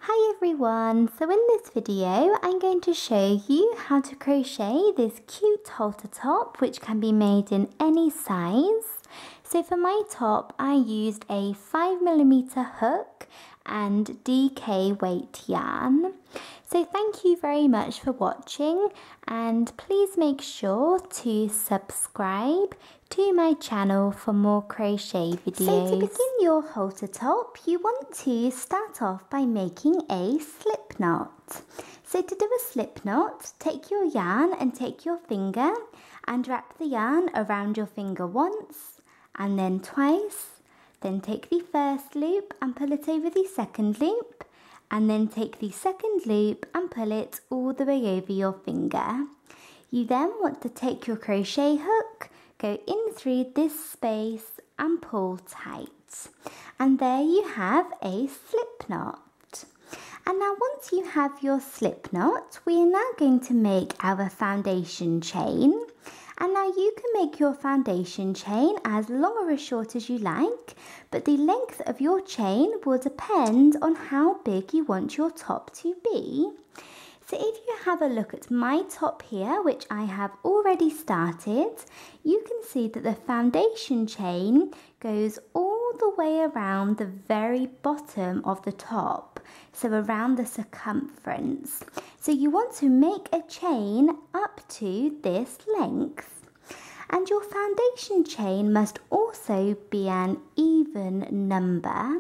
Hi everyone, so in this video I'm going to show you how to crochet this cute halter top which can be made in any size. So for my top I used a 5mm hook and DK weight yarn. So thank you very much for watching and please make sure to subscribe to my channel for more crochet videos. So to begin your halter top, you want to start off by making a slip knot. So to do a slip knot, take your yarn and take your finger and wrap the yarn around your finger once and then twice. Then take the first loop and pull it over the second loop, and then take the second loop and pull it all the way over your finger. You then want to take your crochet hook, go in through this space and pull tight. And there you have a slip knot. And now once you have your slip knot, we are now going to make our foundation chain. And now you can make your foundation chain as long or as short as you like, but the length of your chain will depend on how big you want your top to be. So if you have a look at my top here, which I have already started, you can see that the foundation chain goes all the way around the very bottom of the top, so around the circumference. So you want to make a chain up to this length. And your foundation chain must also be an even number.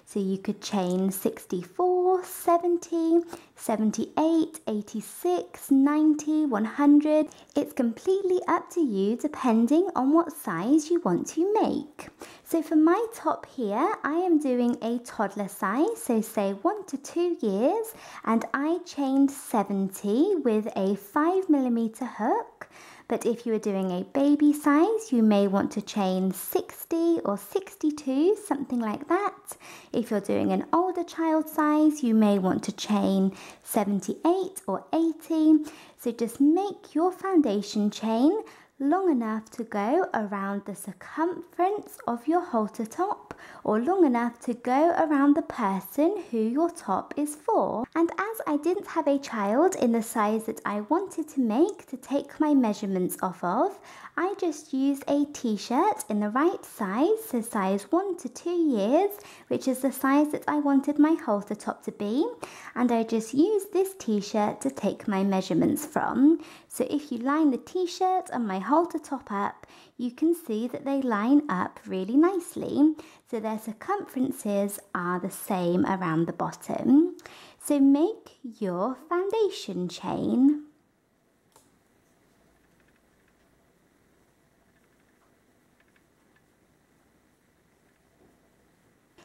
So you could chain 64, 70, 78, 86, 90, 100. It's completely up to you depending on what size you want to make. So for my top here, I am doing a toddler size, so say 1 to 2 years, and I chained 70 with a 5mm hook. But if you are doing a baby size, you may want to chain 60 or 62, something like that. If you're doing an older child size, you may want to chain 78 or 80. So just make your foundation chain long enough to go around the circumference of your halter top, or long enough to go around the person who your top is for. And as I didn't have a child in the size that I wanted to make to take my measurements off of, I just used a t-shirt in the right size, so size 1 to 2 years, which is the size that I wanted my halter top to be, and I just used this t-shirt to take my measurements from. So if you line the t-shirt and my halter top up, you can see that they line up really nicely, so their circumferences are the same around the bottom. So make your foundation chain.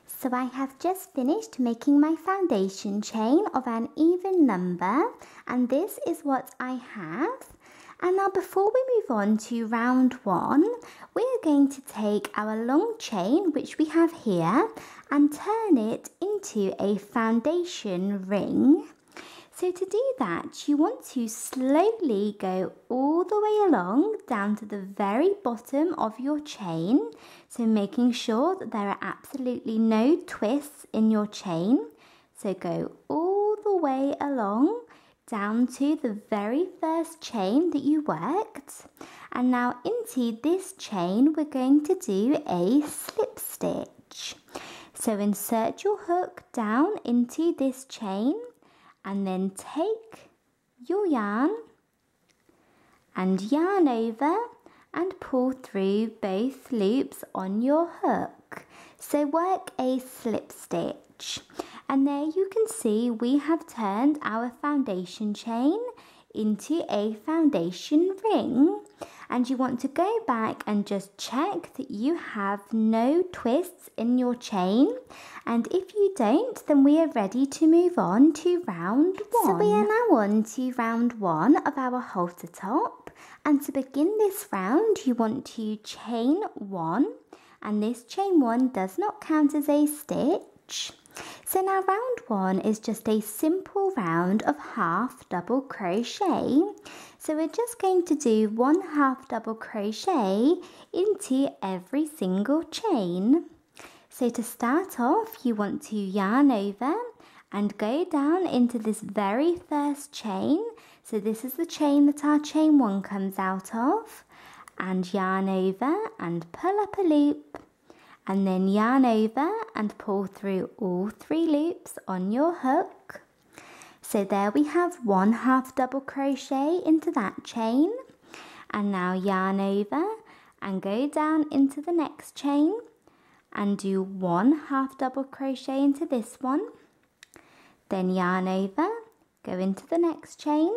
So I have just finished making my foundation chain of an even number, and this is what I have. And now before we move on to round 1, we are going to take our long chain, which we have here, and turn it into a foundation ring. So to do that, you want to slowly go all the way along down to the very bottom of your chain. So making sure that there are absolutely no twists in your chain. So go all the way along down to the very first chain that you worked. And now into this chain, we're going to do a slip stitch. So insert your hook down into this chain, and then take your yarn and yarn over and pull through both loops on your hook. So work a slip stitch. And there you can see we have turned our foundation chain into a foundation ring. And you want to go back and just check that you have no twists in your chain. And if you don't, then we are ready to move on to round 1. So we are now on to round 1 of our halter top. And to begin this round, you want to chain 1. And this chain 1 does not count as a stitch. So now round 1 is just a simple round of half double crochet. So we're just going to do 1 half double crochet into every single chain. So to start off, you want to yarn over and go down into this very first chain. So this is the chain that our chain 1 comes out of, and yarn over and pull up a loop, and then yarn over and pull through all 3 loops on your hook. So there we have 1 half double crochet into that chain, and now yarn over and go down into the next chain and do 1 half double crochet into this one, then yarn over, go into the next chain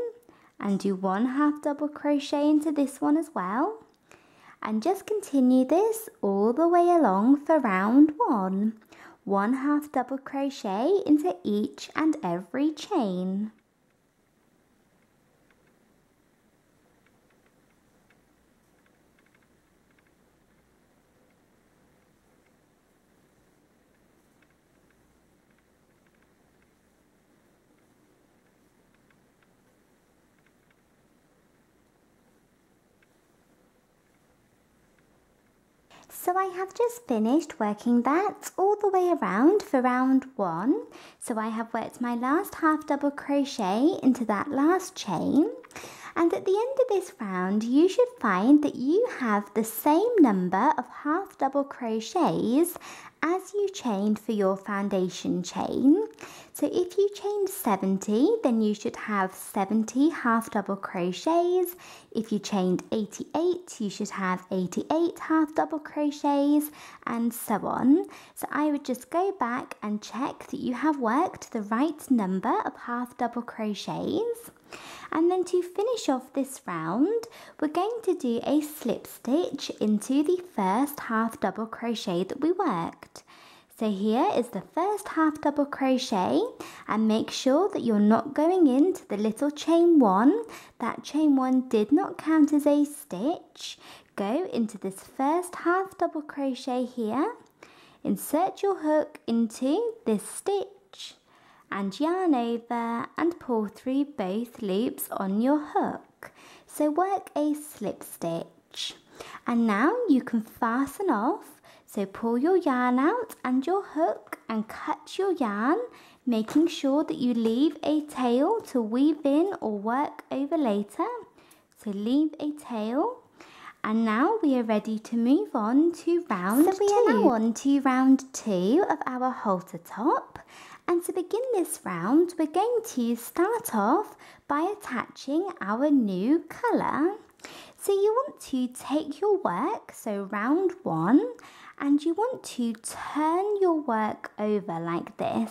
and do 1 half double crochet into this one as well, and just continue this all the way along for round 1. 1 half double crochet into each and every chain. So I have just finished working that all the way around for round 1. So I have worked my last half double crochet into that last chain, and at the end of this round you should find that you have the same number of half double crochets as you chained for your foundation chain. So if you chained 70, then you should have 70 half double crochets. If you chained 88, you should have 88 half double crochets, and so on. So I would just go back and check that you have worked the right number of half double crochets. And then to finish off this round, we're going to do a slip stitch into the first half double crochet that we worked. So here is the first half double crochet, and make sure that you're not going into the little chain 1. That chain 1 did not count as a stitch. Go into this first half double crochet here, insert your hook into this stitch, and yarn over and pull through both loops on your hook. So work a slip stitch, and now you can fasten off. So pull your yarn out and your hook and cut your yarn, making sure that you leave a tail to weave in or work over later. So leave a tail. And now we are ready to move on to round 2. So we are now on to round 2 of our halter top. And to begin this round, we're going to start off by attaching our new colour. So you want to take your work, so round 1, and you want to turn your work over like this.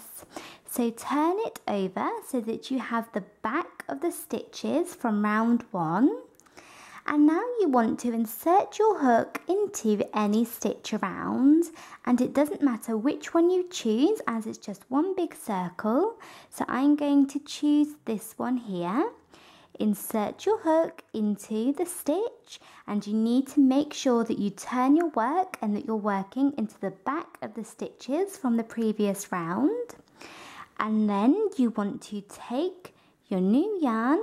So turn it over so that you have the back of the stitches from round 1. And now you want to insert your hook into any stitch around, and it doesn't matter which one you choose as it's just one big circle. So I'm going to choose this one here. Insert your hook into the stitch, and you need to make sure that you turn your work and that you're working into the back of the stitches from the previous round. And then you want to take your new yarn,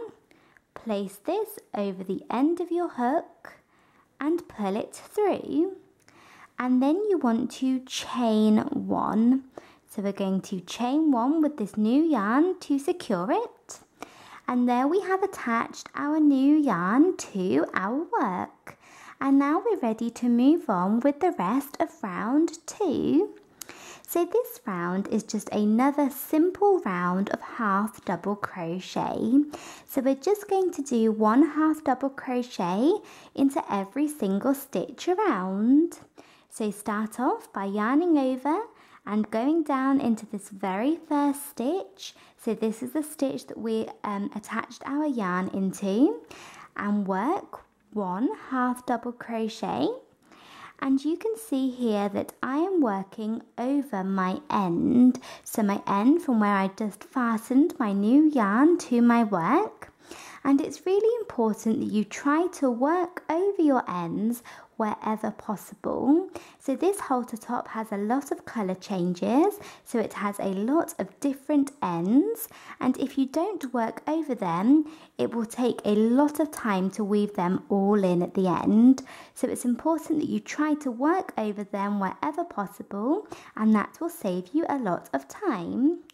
place this over the end of your hook and pull it through, and then you want to chain 1. So we're going to chain 1 with this new yarn to secure it. And there we have attached our new yarn to our work. And now we're ready to move on with the rest of round 2. So this round is just another simple round of half double crochet. So we're just going to do 1 half double crochet into every single stitch around. So start off by yarning over and going down into this very first stitch. So this is the stitch that we attached our yarn into, and work 1 half double crochet. And you can see here that I am working over my end. So my end from where I just fastened my new yarn to my work. And it's really important that you try to work over your ends wherever possible. So this halter top has a lot of colour changes, so it has a lot of different ends, and if you don't work over them, it will take a lot of time to weave them all in at the end. So it's important that you try to work over them wherever possible, and that will save you a lot of time.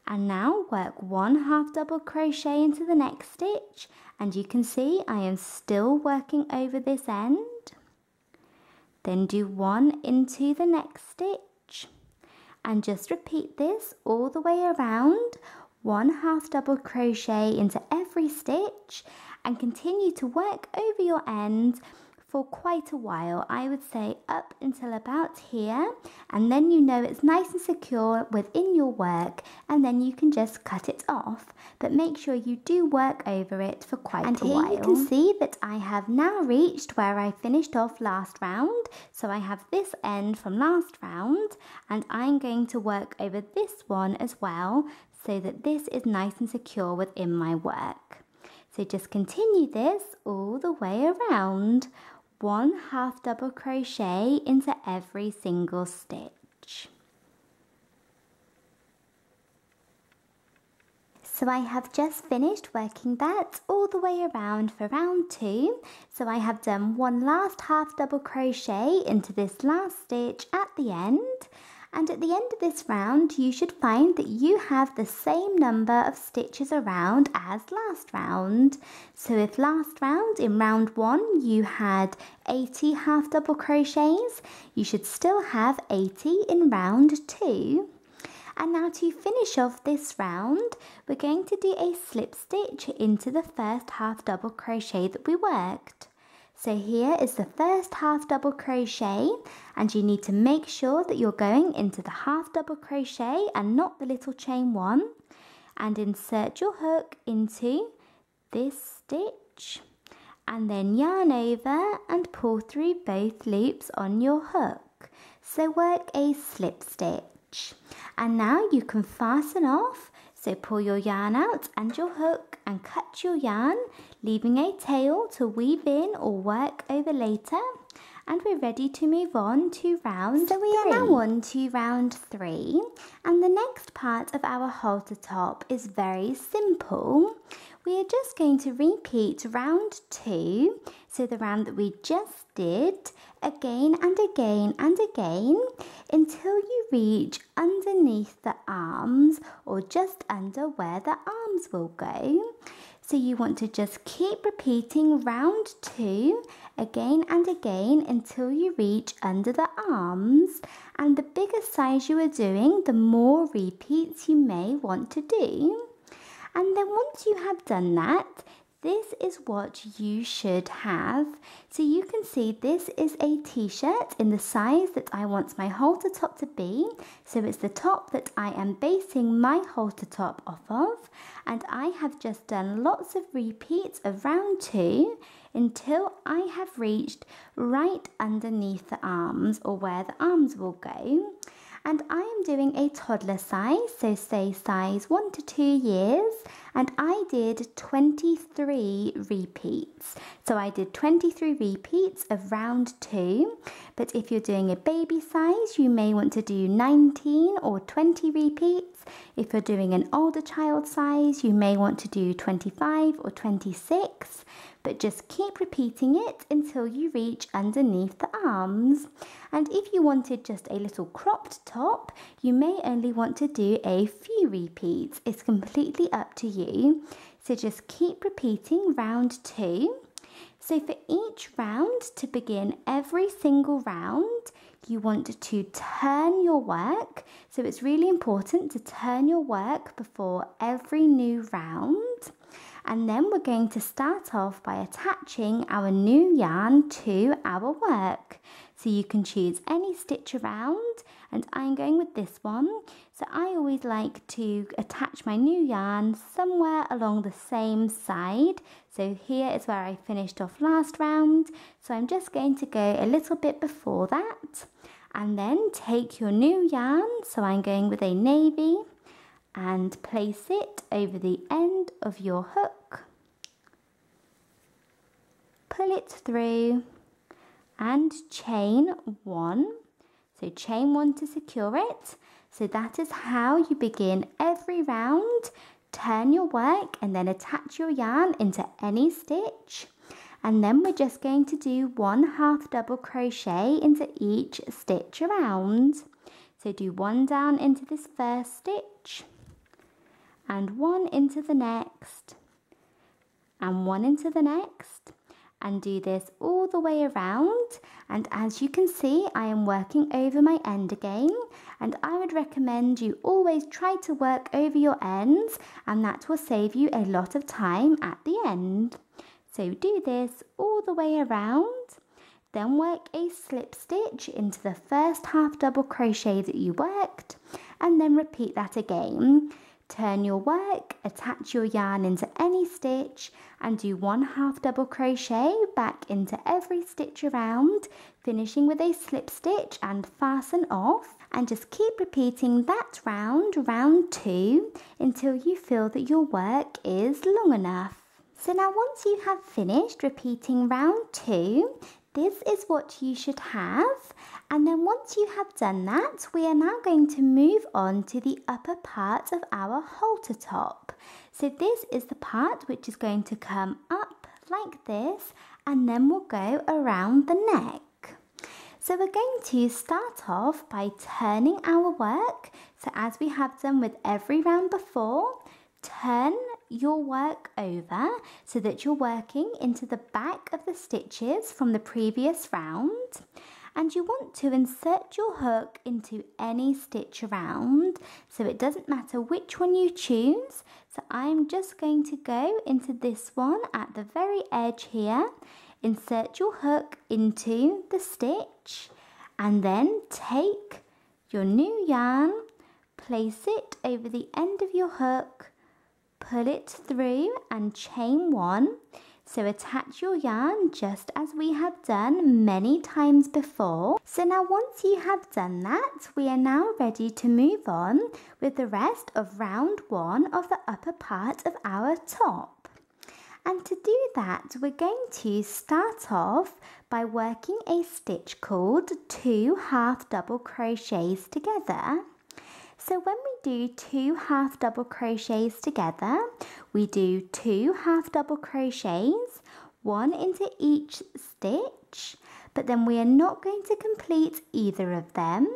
And now work 1 half double crochet into the next stitch, and you can see I am still working over this end. Then do 1 into the next stitch, and just repeat this all the way around. 1 half double crochet into every stitch, and continue to work over your end for quite a while. I would say up until about here, and then you know it's nice and secure within your work, and then you can just cut it off. But make sure you do work over it for quite a while. And here you can see that I have now reached where I finished off last round. So I have this end from last round, and I'm going to work over this one as well, so that this is nice and secure within my work. So just continue this all the way around. 1 half double crochet into every single stitch. So I have just finished working that all the way around for round 2. So I have done 1 last half double crochet into this last stitch at the end. And at the end of this round, you should find that you have the same number of stitches around as last round. So if last round, in round 1, you had 80 half double crochets, you should still have 80 in round 2. And now to finish off this round, we're going to do a slip stitch into the first half double crochet that we worked. So here is the first half double crochet, and you need to make sure that you're going into the half double crochet and not the little chain one, and insert your hook into this stitch, and then yarn over and pull through both loops on your hook. So work a slip stitch, and now you can fasten off. So pull your yarn out and your hook and cut your yarn, leaving a tail to weave in or work over later. And we're ready to move on to round 3. So we are now on to round 3, and the next part of our halter top is very simple. We are just going to repeat round 2, so the round that we just did, again and again and again, until you reach underneath the arms, or just under where the arms will go. So you want to just keep repeating round 2 again and again until you reach under the arms. And the bigger size you are doing, the more repeats you may want to do. And then once you have done that, this is what you should have. So you can see this is a t-shirt in the size that I want my halter top to be. So it's the top that I am basing my halter top off of. And I have just done lots of repeats of round 2 until I have reached right underneath the arms, or where the arms will go. And I am doing a toddler size, so say size 1 to 2 years, and I did 23 repeats. So I did 23 repeats of round 2, but if you're doing a baby size, you may want to do 19 or 20 repeats. If you're doing an older child size, you may want to do 25 or 26, but just keep repeating it until you reach underneath the arms. And if you wanted just a little cropped top, you may only want to do a few repeats. It's completely up to you. So just keep repeating round 2. So for each round, to begin every single round, you want to turn your work. So it's really important to turn your work before every new round. And then we're going to start off by attaching our new yarn to our work. So you can choose any stitch around, and I'm going with this one. So I always like to attach my new yarn somewhere along the same side. So here is where I finished off last round. So I'm just going to go a little bit before that, and then take your new yarn. So I'm going with a navy, and place it over the end of your hook. Pull it through and chain 1. So chain 1 to secure it. So that is how you begin every round. Turn your work and then attach your yarn into any stitch. And then we're just going to do 1 half double crochet into each stitch around. So do 1 down into this first stitch, and one into the next, and one into the next, and do this all the way around. And as you can see, I am working over my end again, and I would recommend you always try to work over your ends, and that will save you a lot of time at the end. So do this all the way around, then work a slip stitch into the first half double crochet that you worked, and then repeat that again. Turn your work, attach your yarn into any stitch, and do one half double crochet back into every stitch around, finishing with a slip stitch and fasten off, and just keep repeating that round 2, until you feel that your work is long enough. So now once you have finished repeating round 2, this is what you should have, and then once you have done that, we are now going to move on to the upper part of our halter top. So this is the part which is going to come up like this, and then we'll go around the neck. So we're going to start off by turning our work, so as we have done with every round before, turn your work over so that you're working into the back of the stitches from the previous round, and you want to insert your hook into any stitch around, so it doesn't matter which one you choose. So I'm just going to go into this one at the very edge here, insert your hook into the stitch, and then take your new yarn, place it over the end of your hook, pull it through and chain 1. So attach your yarn just as we have done many times before. So now once you have done that, we are now ready to move on with the rest of round 1 of the upper part of our top. And to do that, we're going to start off by working a stitch called 2 half double crochets together. So when we do 2 half double crochets together, we do 2 half double crochets, 1 into each stitch, but then we are not going to complete either of them,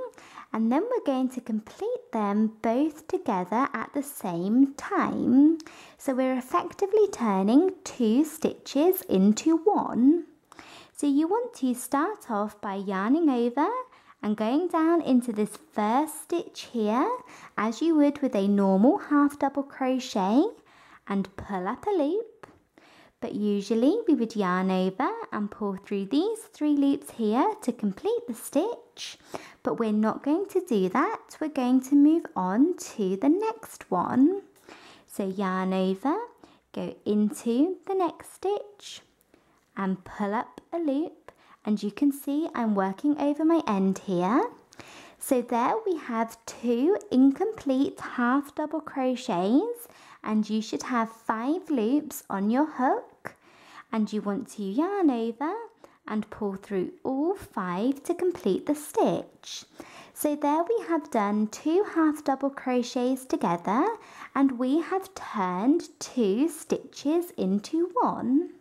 and then we're going to complete them both together at the same time. So we're effectively turning 2 stitches into 1. So you want to start off by yarning over and going down into this first stitch here, as you would with a normal half double crochet, and pull up a loop. But usually we would yarn over and pull through these 3 loops here to complete the stitch, but we're not going to do that. We're going to move on to the next one. So yarn over, go into the next stitch and pull up a loop. And you can see I'm working over my end here. So there we have 2 incomplete half double crochets, and you should have 5 loops on your hook, and you want to yarn over and pull through all 5 to complete the stitch. So there we have done 2 half double crochets together, and we have turned 2 stitches into 1.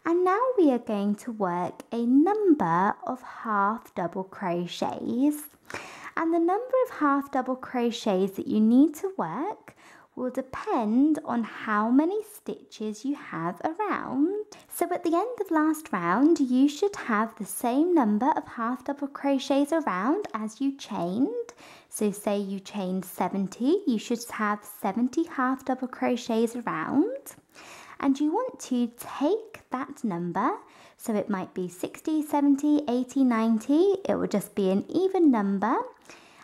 And now we are going to work a number of half double crochets. And the number of half double crochets that you need to work will depend on how many stitches you have around. So at the end of last round, you should have the same number of half double crochets around as you chained. So say you chained 70, you should have 70 half double crochets around. And you want to take that number, so it might be 60, 70, 80, 90, it will just be an even number,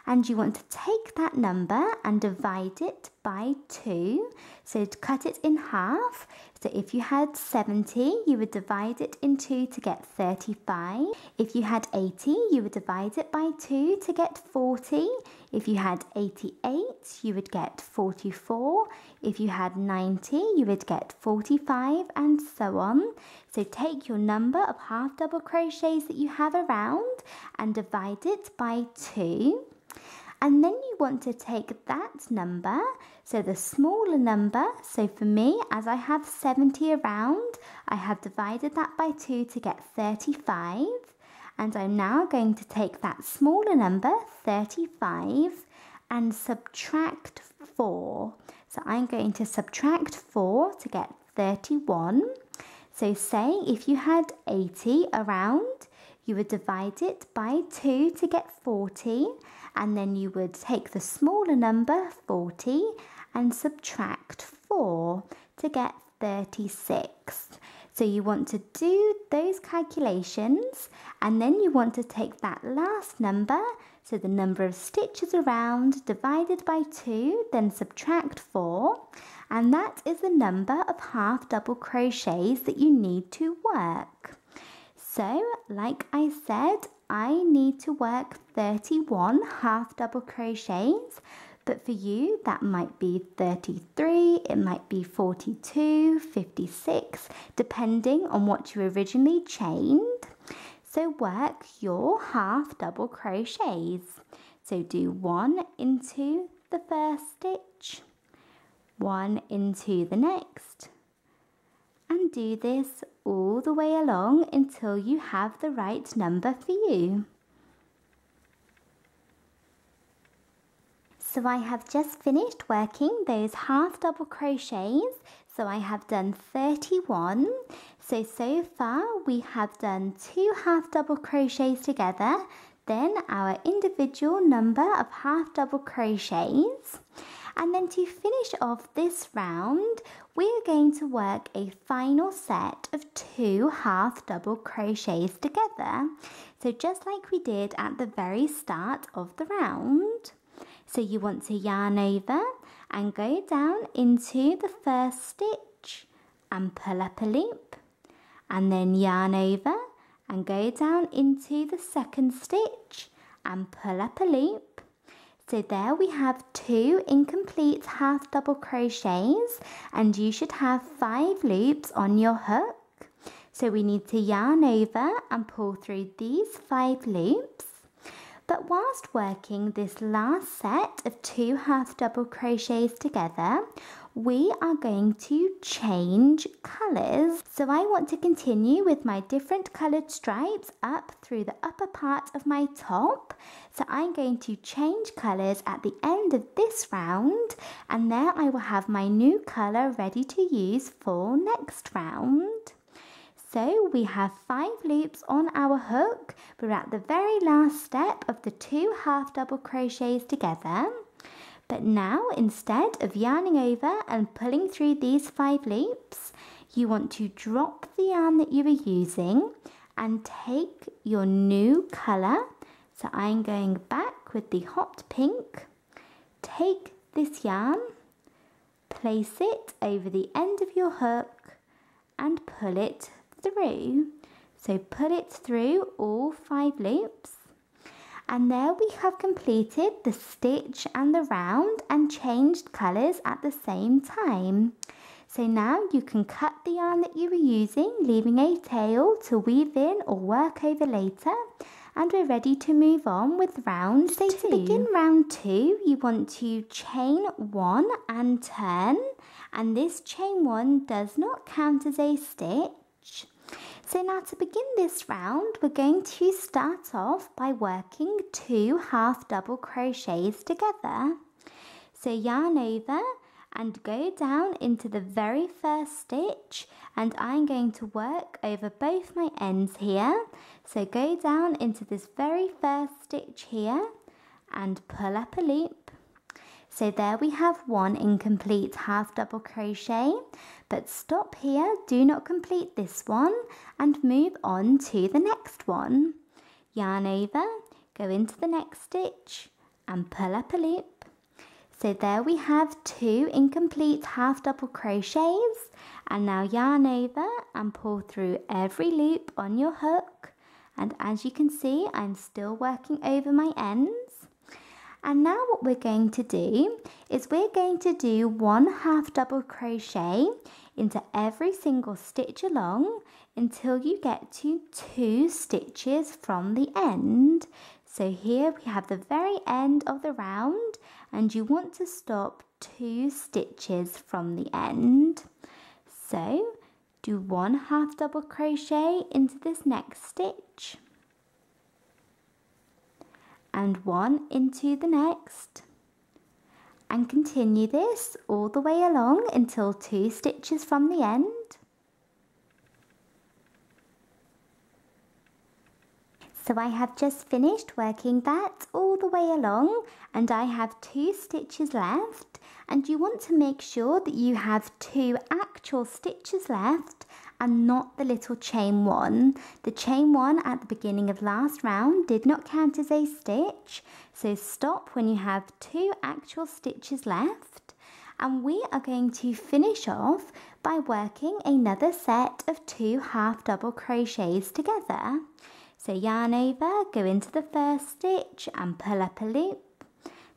and you want to take that number and divide it by 2, so to cut it in half. So if you had 70, you would divide it in 2 to get 35. If you had 80, you would divide it by 2 to get 40. If you had 88, you would get 44. If you had 90, you would get 45, and so on. So take your number of half double crochets that you have around and divide it by 2. And then you want to take that number, so the smaller number, so for me, as I have 70 around, I have divided that by 2 to get 35. And I'm now going to take that smaller number, 35, and subtract 4. So I'm going to subtract 4 to get 31. So say if you had 80 around, you would divide it by 2 to get 40, and then you would take the smaller number 40 and subtract 4 to get 36. So you want to do those calculations, and then you want to take that last number, so the number of stitches around, divided by 2, then subtract 4, and that is the number of half double crochets that you need to work. So, like I said, I need to work 31 half double crochets, but for you that might be 33, it might be 42, 56, depending on what you originally chained. So work your half double crochets. So do 1 into the first stitch, 1 into the next, and do this all the way along until you have the right number for you. So I have just finished working those half double crochets. So I have done 31. So far we have done 2 half double crochets together, then our individual number of half double crochets. And then to finish off this round, we're going to work a final set of 2 half double crochets together. So just like we did at the very start of the round. So you want to yarn over and go down into the first stitch and pull up a loop, and then yarn over and go down into the second stitch and pull up a loop. So there we have 2 incomplete half double crochets, and you should have 5 loops on your hook. So we need to yarn over and pull through these 5 loops. But whilst working this last set of 2 half double crochets together, we are going to change colours. So I want to continue with my different coloured stripes up through the upper part of my top. So I'm going to change colours at the end of this round, and there I will have my new colour ready to use for next round. So we have 5 loops on our hook. We're at the very last step of the 2 half double crochets together. But now, instead of yarning over and pulling through these 5 loops, you want to drop the yarn that you were using and take your new colour. So I'm going back with the hot pink. Take this yarn, place it over the end of your hook and pull it through. So pull it through all 5 loops, and there we have completed the stitch and the round and changed colours at the same time. So now you can cut the yarn that you were using, leaving a tail to weave in or work over later, and we're ready to move on with round 2. To begin round 2, you want to chain 1 and turn, and this chain 1 does not count as a stitch. So now to begin this round, we're going to start off by working 2 half double crochets together. So yarn over and go down into the very first stitch, and I'm going to work over both my ends here. So go down into this very first stitch here and pull up a loop. So there we have 1 incomplete half double crochet, but stop here, do not complete this one, and move on to the next one. Yarn over, go into the next stitch and pull up a loop. So there we have 2 incomplete half double crochets, and now yarn over and pull through every loop on your hook, and as you can see, I'm still working over my ends. And now what we're going to do is we're going to do 1 half double crochet into every single stitch along until you get to 2 stitches from the end. So here we have the very end of the round, and you want to stop 2 stitches from the end. So do 1 half double crochet into this next stitch, and 1 into the next, and continue this all the way along until 2 stitches from the end. So I have just finished working that all the way along, and I have 2 stitches left, and you want to make sure that you have 2 actual stitches left and not the little chain one. The chain one at the beginning of last round did not count as a stitch, so stop when you have 2 actual stitches left. And we are going to finish off by working another set of 2 half double crochets together. So yarn over, go into the first stitch and pull up a loop.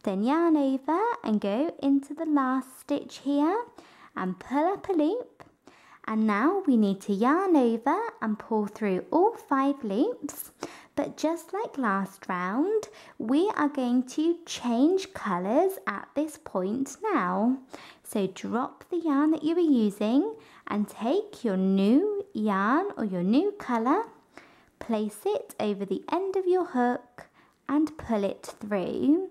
Then yarn over and go into the last stitch here and pull up a loop. And now we need to yarn over and pull through all 5 loops. But just like last round, we are going to change colours at this point now. So drop the yarn that you were using and take your new yarn or your new colour, place it over the end of your hook and pull it through,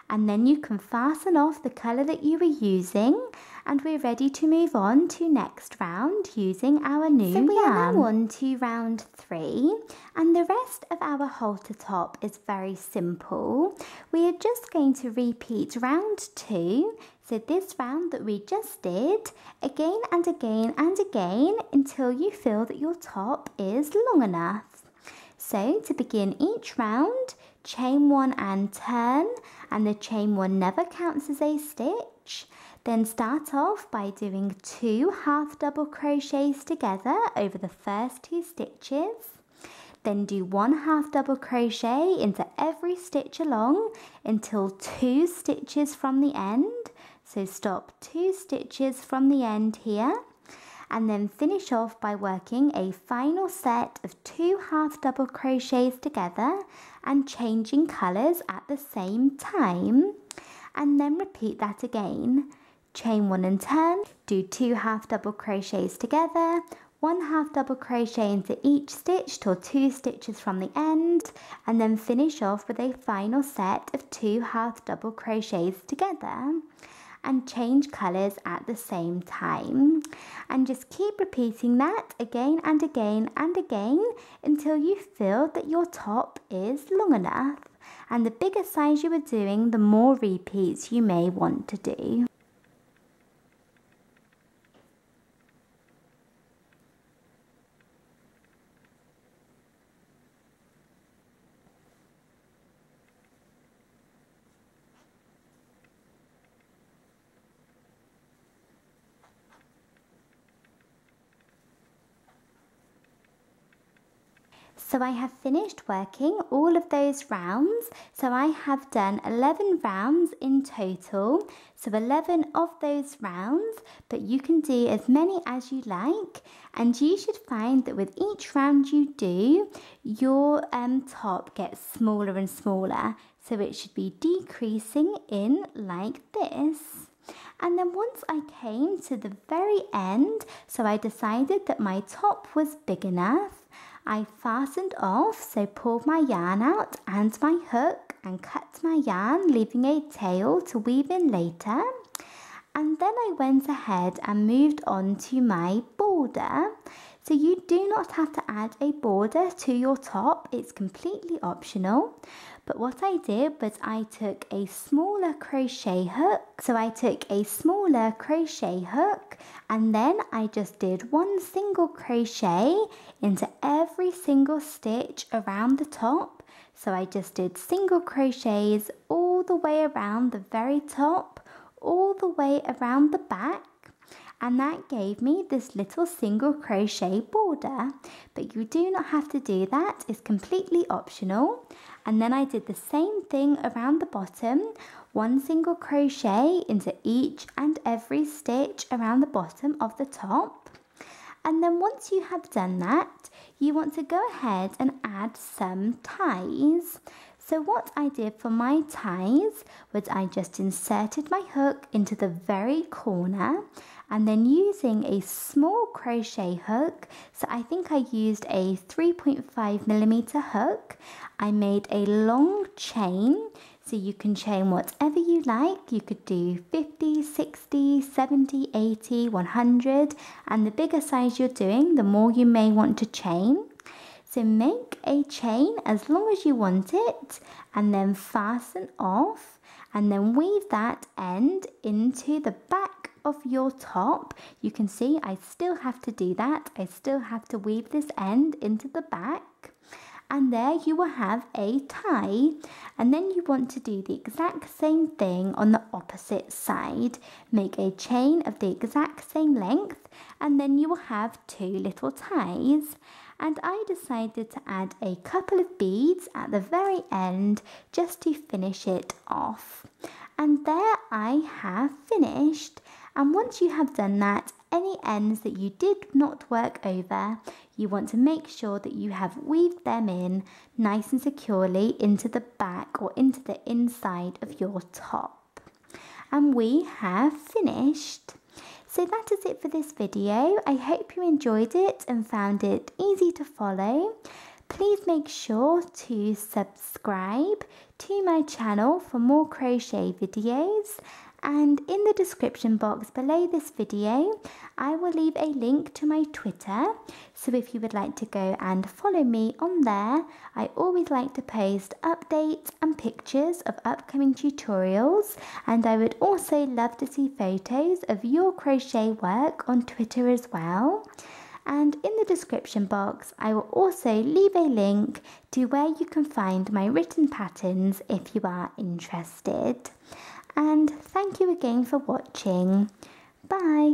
and then you can fasten off the colour that you were using, and we're ready to move on to next round using our new yarn. So we are now on to round 3, and the rest of our halter top is very simple. We are just going to repeat round 2, so this round that we just did, again and again and again until you feel that your top is long enough. So to begin each round, chain 1 and turn, and the chain 1 never counts as a stitch. Then start off by doing 2 half double crochets together over the first 2 stitches. Then do 1 half double crochet into every stitch along until 2 stitches from the end. So stop 2 stitches from the end here. And then finish off by working a final set of 2 half double crochets together and changing colours at the same time, and then repeat that again. Chain 1 and turn, do 2 half double crochets together, 1 half double crochet into each stitch till 2 stitches from the end, and then finish off with a final set of 2 half double crochets together and change colours at the same time, and just keep repeating that again and again and again until you feel that your top is long enough. And the bigger size you are doing, the more repeats you may want to do. So I have finished working all of those rounds. So I have done 11 rounds in total. So 11 of those rounds, but you can do as many as you like. And you should find that with each round you do, your top gets smaller and smaller. So it should be decreasing in like this. And then once I came to the very end, so I decided that my top was big enough, I fastened off, so pulled my yarn out and my hook and cut my yarn, leaving a tail to weave in later. And then I went ahead and moved on to my border. So you do not have to add a border to your top, it's completely optional. But what I did was I took a smaller crochet hook. So I took a smaller crochet hook and then I just did 1 single crochet into every single stitch around the top. So I just did single crochets all the way around the very top, all the way around the back. And that gave me this little single crochet border, but you do not have to do that, it's completely optional. And then I did the same thing around the bottom, 1 single crochet into each and every stitch around the bottom of the top. And then once you have done that, you want to go ahead and add some ties. So what I did for my ties was I just inserted my hook into the very corner, and then using a small crochet hook, so I think I used a 3.5mm hook, I made a long chain So you can chain whatever you like. You could do 50, 60, 70, 80, 100, and the bigger size you're doing, the more you may want to chain. So make a chain as long as you want it, and then fasten off, and then weave that end into the back of your top. You can see I still have to do that. I still have to weave this end into the back. And there you will have a tie, and then you want to do the exact same thing on the opposite side. Make a chain of the exact same length, and then you will have 2 little ties. And I decided to add a couple of beads at the very end just to finish it off. And there I have finished. And once you have done that, any ends that you did not work over, you want to make sure that you have weaved them in nice and securely into the back or into the inside of your top. And we have finished. So that is it for this video. I hope you enjoyed it and found it easy to follow. Please make sure to subscribe to my channel for more crochet videos. And in the description box below this video, I will leave a link to my Twitter. So if you would like to go and follow me on there, I always like to post updates and pictures of upcoming tutorials. And I would also love to see photos of your crochet work on Twitter as well. And in the description box, I will also leave a link to where you can find my written patterns if you are interested. And thank you again for watching. Bye!